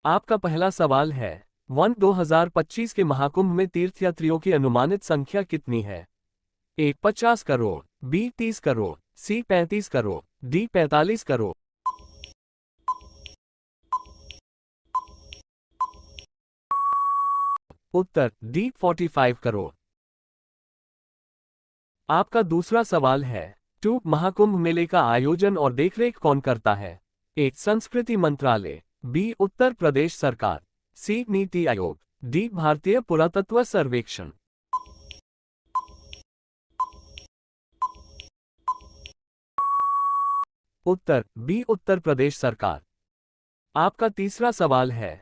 आपका पहला सवाल है 2025 के महाकुंभ में तीर्थयात्रियों की अनुमानित संख्या कितनी है? ए 50 करोड़, बी 30 करोड़, सी 35 करोड़, डी 45 करोड़। उत्तर डी 45 करोड़। आपका दूसरा सवाल है महाकुंभ मेले का आयोजन और देखरेख कौन करता है? ए संस्कृति मंत्रालय, बी उत्तर प्रदेश सरकार, सी नीति आयोग, डी भारतीय पुरातत्व सर्वेक्षण। उत्तर बी उत्तर प्रदेश सरकार। आपका तीसरा सवाल है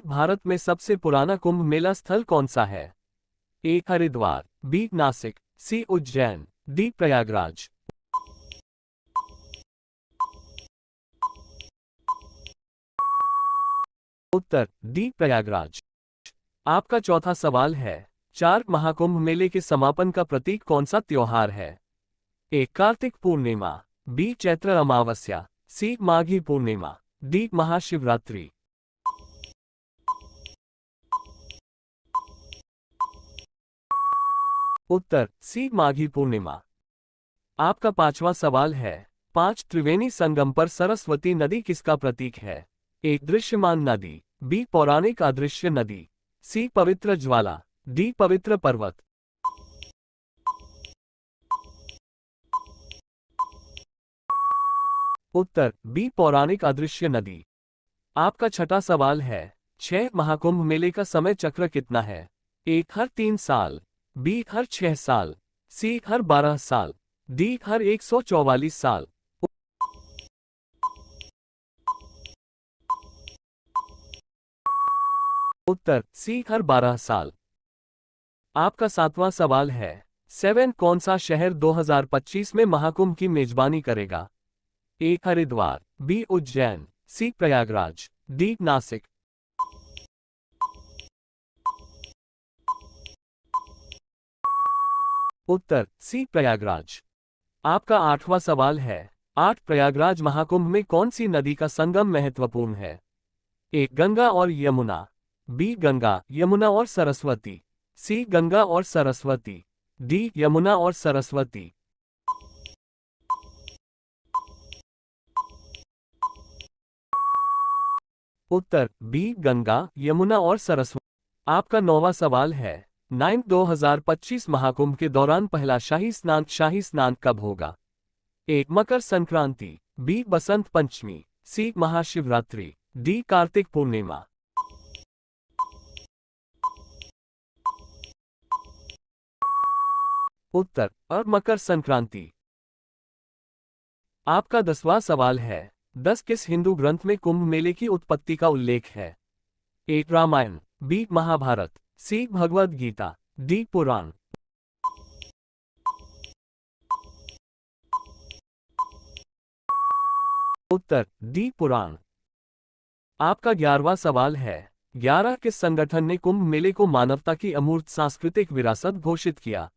भारत में सबसे पुराना कुंभ मेला स्थल कौन सा है? ए हरिद्वार, बी नासिक, सी उज्जैन, डी प्रयागराज। उत्तर डी प्रयागराज। आपका चौथा सवाल है महाकुंभ मेले के समापन का प्रतीक कौन सा त्योहार है? ए कार्तिक पूर्णिमा, बी चैत्र अमावस्या, सी माघी पूर्णिमा, डी महाशिवरात्रि। उत्तर सी माघी पूर्णिमा। आपका पांचवा सवाल है 5 त्रिवेणी संगम पर सरस्वती नदी किसका प्रतीक है? ए दृश्यमान नदी, बी पौराणिक अदृश्य नदी, सी पवित्र ज्वाला, डी पवित्र पर्वत। उत्तर बी पौराणिक अदृश्य नदी। आपका छठा सवाल है 6 महाकुंभ मेले का समय चक्र कितना है? ए हर 3 साल, बी हर 6 साल, सी हर 12 साल, डी हर 144 साल। उत्तर सी हर 12 साल। आपका सातवां सवाल है 7 कौन सा शहर 2025 में महाकुंभ की मेजबानी करेगा? ए हरिद्वार, बी उज्जैन, सी प्रयागराज, डी नासिक। उत्तर सी प्रयागराज। आपका आठवां सवाल है 8 प्रयागराज महाकुंभ में कौन सी नदी का संगम महत्वपूर्ण है? ए गंगा और यमुना, बी गंगा, यमुना और सरस्वती, सी गंगा और सरस्वती, डी यमुना और सरस्वती। उत्तर बी गंगा, यमुना और सरस्वती। आपका 9वां सवाल है 2025 महाकुंभ के दौरान पहला शाही स्नान कब होगा? ए मकर संक्रांति, बी बसंत पंचमी, सी महाशिवरात्रि, डी कार्तिक पूर्णिमा। उत्तर मकर संक्रांति। आपका 10वां सवाल है 10 किस हिंदू ग्रंथ में कुंभ मेले की उत्पत्ति का उल्लेख है? ए रामायण, बी महाभारत, सी भगवद गीता, डी पुराण। उत्तर डी पुराण। आपका 11वां सवाल है 11 किस संगठन ने कुंभ मेले को मानवता की अमूर्त सांस्कृतिक विरासत घोषित किया?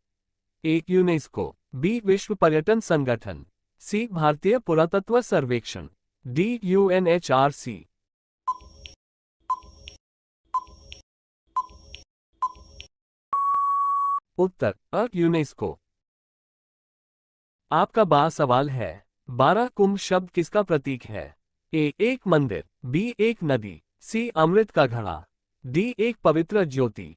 ए यूनेस्को, बी विश्व पर्यटन संगठन, सी भारतीय पुरातत्व सर्वेक्षण, डी UNHRC। उत्तर यूनेस्को। आपका 12वां सवाल है 12 कुंभ शब्द किसका प्रतीक है? ए एक मंदिर, बी एक नदी, सी अमृत का घड़ा, डी एक पवित्र ज्योति।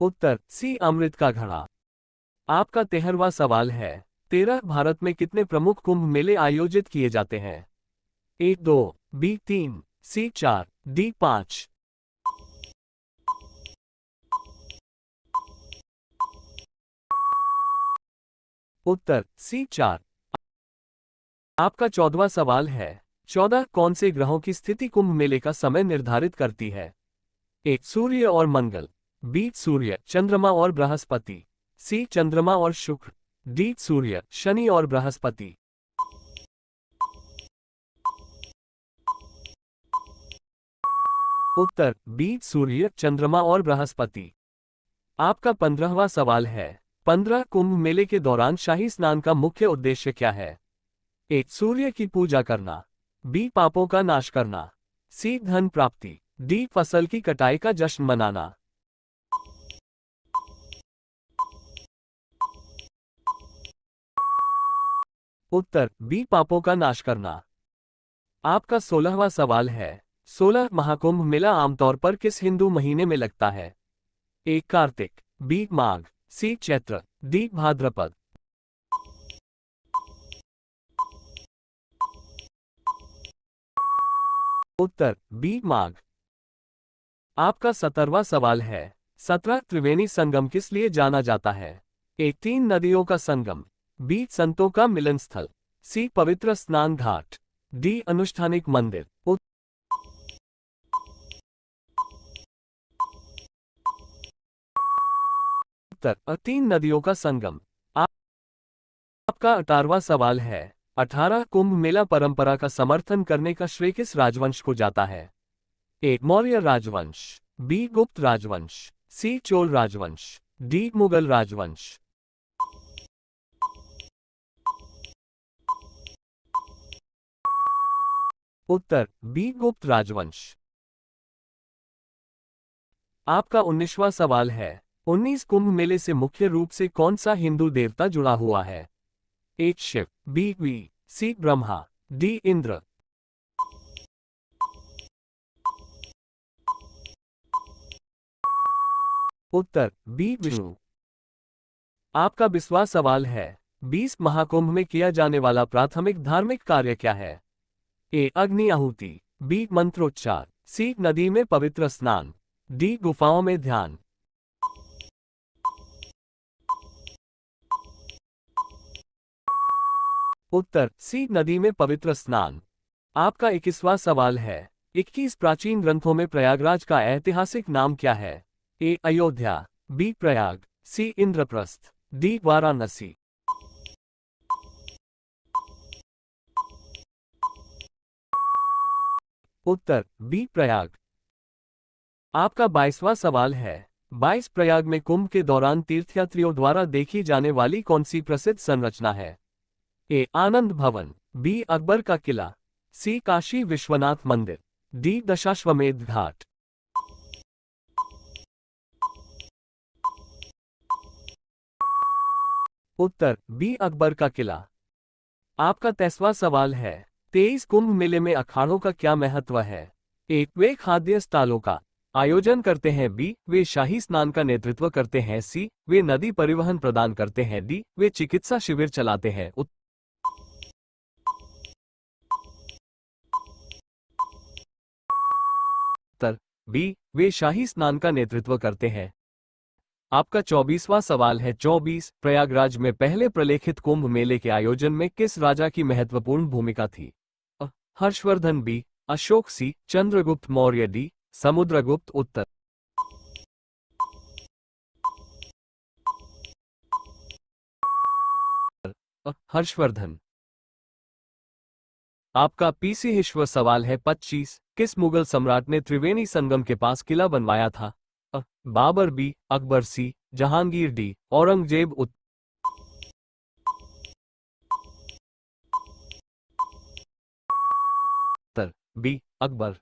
उत्तर सी अमृत का घड़ा। आपका 13वां सवाल है 13 भारत में कितने प्रमुख कुंभ मेले आयोजित किए जाते हैं? ए 2, बी 3, सी 4, डी 5। उत्तर सी 4। आपका 14वां सवाल है 14 कौन से ग्रहों की स्थिति कुंभ मेले का समय निर्धारित करती है? ए सूर्य और मंगल, बी सूर्य, चंद्रमा और बृहस्पति, सी चंद्रमा और शुक्र, डी सूर्य, शनि और बृहस्पति। उत्तर बी सूर्य, चंद्रमा और बृहस्पति। आपका 15वां सवाल है 15 कुंभ मेले के दौरान शाही स्नान का मुख्य उद्देश्य क्या है? ए सूर्य की पूजा करना, बी पापों का नाश करना, सी धन प्राप्ति, डी फसल की कटाई का जश्न मनाना। उत्तर बी पापों का नाश करना। आपका 16वां सवाल है, 16 महाकुंभ मेला आमतौर पर किस हिंदू महीने में लगता है? ए कार्तिक, बी माघ, सी चैत्र, डी भाद्रपद। उत्तर बी माघ। आपका 17वां सवाल है, 17 त्रिवेणी संगम किस लिए जाना जाता है? ए 3 नदियों का संगम, बी संतों का मिलन स्थल, सी पवित्र स्नान घाट, डी अनुष्ठानिक मंदिर। उत्तर 3 नदियों का संगम। आपका 18वां सवाल है, 18 कुंभ मेला परंपरा का समर्थन करने का श्रेय किस राजवंश को जाता है? ए मौर्य राजवंश, बी गुप्त राजवंश, सी चोल राजवंश, डी मुगल राजवंश। उत्तर बी गुप्त राजवंश। आपका 19वां सवाल है, 19 कुंभ मेले से मुख्य रूप से कौन सा हिंदू देवता जुड़ा हुआ है? ए शिव, बी वी, सी ब्रह्मा, डी इंद्र। उत्तर बी विष्णु। आपका 20वां सवाल है, 20 महाकुंभ में किया जाने वाला प्राथमिक धार्मिक कार्य क्या है? ए अग्नि आहुति, बी मंत्रोच्चार, सी नदी में पवित्र स्नान, डी गुफाओं में ध्यान। उत्तर सी नदी में पवित्र स्नान। आपका 21वां सवाल है, 21 प्राचीन ग्रंथों में प्रयागराज का ऐतिहासिक नाम क्या है? ए अयोध्या, बी प्रयाग, सी इंद्रप्रस्थ, डी वाराणसी। उत्तर बी प्रयाग। आपका 22वां सवाल है, 22 प्रयाग में कुंभ के दौरान तीर्थयात्रियों द्वारा देखी जाने वाली कौन सी प्रसिद्ध संरचना है? ए आनंद भवन, बी अकबर का किला, सी काशी विश्वनाथ मंदिर, डी दशाश्वमेध घाट। उत्तर बी अकबर का किला। आपका 23वां सवाल है, 23 कुंभ मेले में अखाड़ों का क्या महत्व है? ए वे खाद्य स्टालों का आयोजन करते हैं, बी वे शाही स्नान का नेतृत्व करते हैं, सी वे नदी परिवहन प्रदान करते हैं, डी वे चिकित्सा शिविर चलाते हैं। उत्तर बी वे शाही स्नान का नेतृत्व करते हैं। आपका 24वां सवाल है, 24 प्रयागराज में पहले प्रलेखित कुंभ मेले के आयोजन में किस राजा की महत्वपूर्ण भूमिका थी? हर्षवर्धन, बी अशोक, सी चंद्रगुप्त मौर्य, डी समुद्रगुप्त। उत्तर हर्षवर्धन। आपका 25वां सवाल है, 25 किस मुगल सम्राट ने त्रिवेणी संगम के पास किला बनवाया था? बाबर, बी अकबर, सी जहांगीर, डी औरंगजेब। उत्तर बी अकबर।